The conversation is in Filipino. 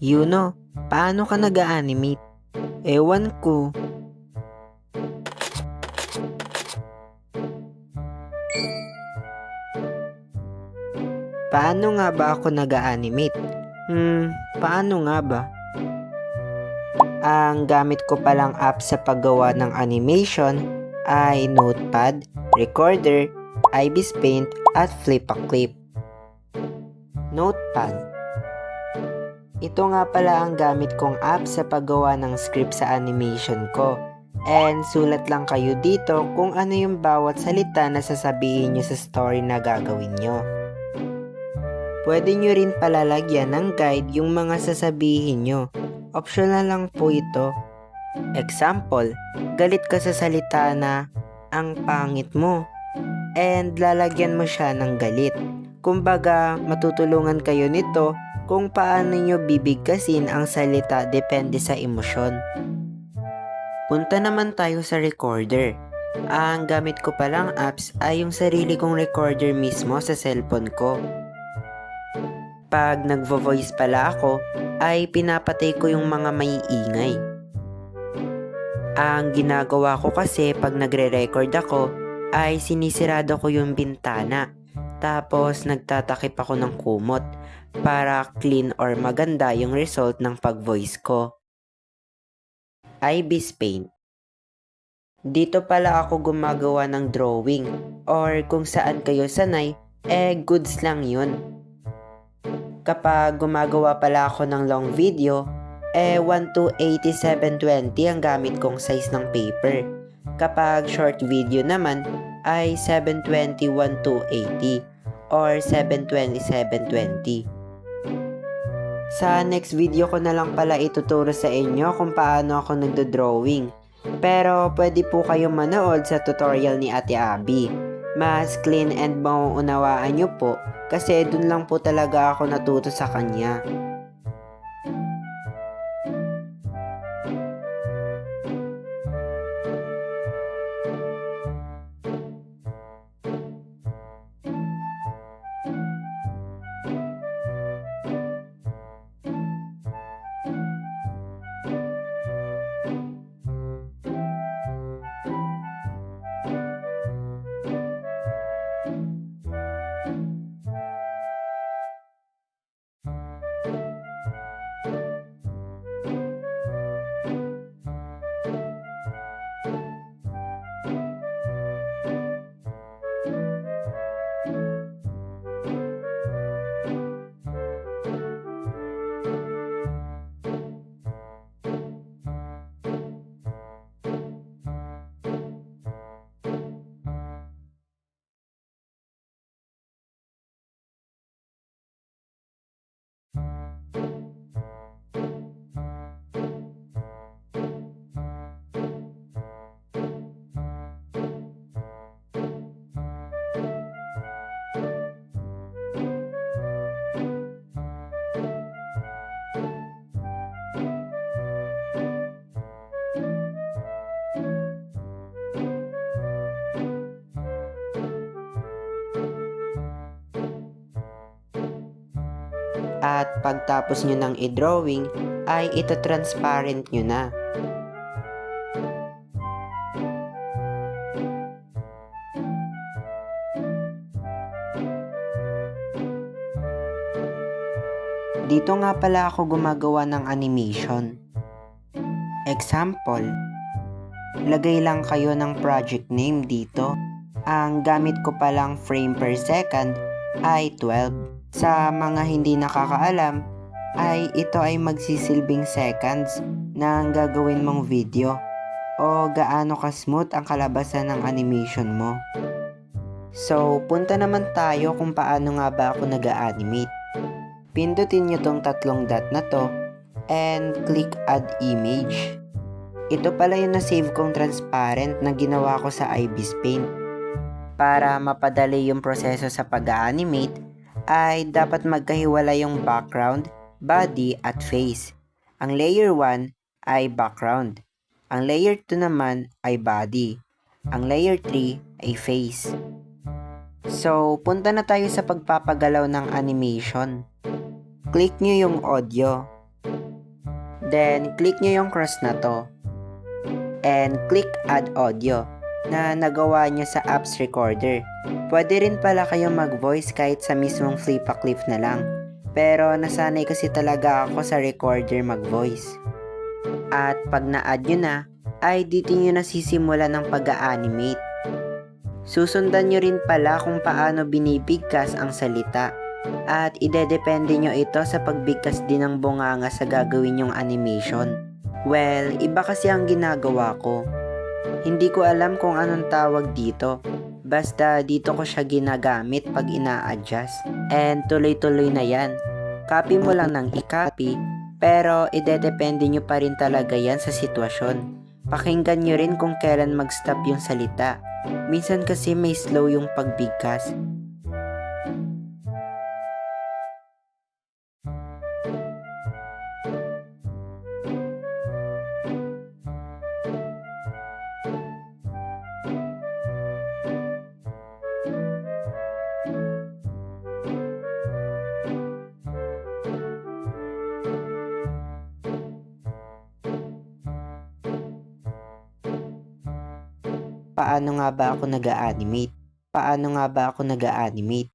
Yuno, paano ka nag-animate? Ewan ko. Paano nga ba ako nag-animate? Paano nga ba? Ang gamit ko palang app sa paggawa ng animation ay Notepad, Recorder, Ibis Paint at Flip-a-Clip. Notepad. Ito nga pala ang gamit kong app sa paggawa ng script sa animation ko. And sulat lang kayo dito kung ano yung bawat salita na sasabihin nyo sa story na gagawin nyo. Pwede nyo rin palalagyan ng guide yung mga sasabihin nyo. Optional lang po ito. Example, galit ka sa salita na ang pangit mo. And lalagyan mo siya ng galit. Kumbaga, matutulungan kayo nito kung paano nyo bibigkasin ang salita depende sa emosyon. Punta naman tayo sa recorder. Ang gamit ko palang apps ay yung sarili kong recorder mismo sa cellphone ko. Pag nagvo-voice pala ako, ay pinapatay ko yung mga maiingay. Ang ginagawa ko kasi pag nagre-record ako, ay sinisirado ko yung bintana. Tapos nagtatakip ako ng kumot para clean or maganda yung result ng pag-voice ko. Ibis Paint. Dito pala ako gumagawa ng drawing or kung saan kayo sanay, goods lang yun. Kapag gumagawa pala ako ng long video, 1:87:20 ang gamit kong size ng paper. Kapag short video naman, ay 7:21:80 or 7:27:20. Sa next video ko na lang pala ituturo sa inyo kung paano ako nagdo-drawing. Pero pwede po kayong manood sa tutorial ni Ate Abby. Mas clean and mauunawaan nyo po kasi dun lang po talaga ako natuto sa kanya. At pagtapos nyo ng i-drawing, ay ito-transparent nyo na. Dito nga pala ako gumagawa ng animation. Example, lagay lang kayo ng project name dito. Ang gamit ko palang frame per second ay 12. Sa mga hindi nakakaalam, ay ito ay magsisilbing seconds ng gagawin mong video o gaano ka-smooth ang kalabasan ng animation mo. So, punta naman tayo kung paano nga ba ako nag-animate. Pindutin nyo tong tatlong dot na to and click add image. Ito pala yung na-save kong transparent na ginawa ko sa Ibis Paint. Para mapadali yung proseso sa pag-animate, ay dapat magkahiwalay yung background, body at face. Ang layer 1 ay background. Ang layer 2 naman ay body. Ang layer 3 ay face. So, punta na tayo sa pagpapagalaw ng animation. Click nyo yung audio. Then, click nyo yung cross na to. And click add audio na nagawa nyo sa apps recorder. Pwede rin pala kayo mag-voice kahit sa mismong Flipaclip na lang. Pero nasanay kasi talaga ako sa recorder mag-voice. At pag na-add nyo na, ay dito nyo nasisimulan ng pag-a-animate. Susundan nyo rin pala kung paano binibigkas ang salita. At idedepende nyo ito sa pagbigkas din ng bunganga sa gagawin yung animation. Well, iba kasi ang ginagawa ko. Hindi ko alam kung anong tawag dito. Basta dito ko siya ginagamit pag ina-adjust. And tuloy-tuloy na yan. Copy mo lang ng i-copy, pero idedepende nyo pa rin talaga yan sa sitwasyon. Pakinggan nyo rin kung kailan mag-stop yung salita. Minsan kasi may slow yung pagbigkas. Paano nga ba ako nag-a-animate?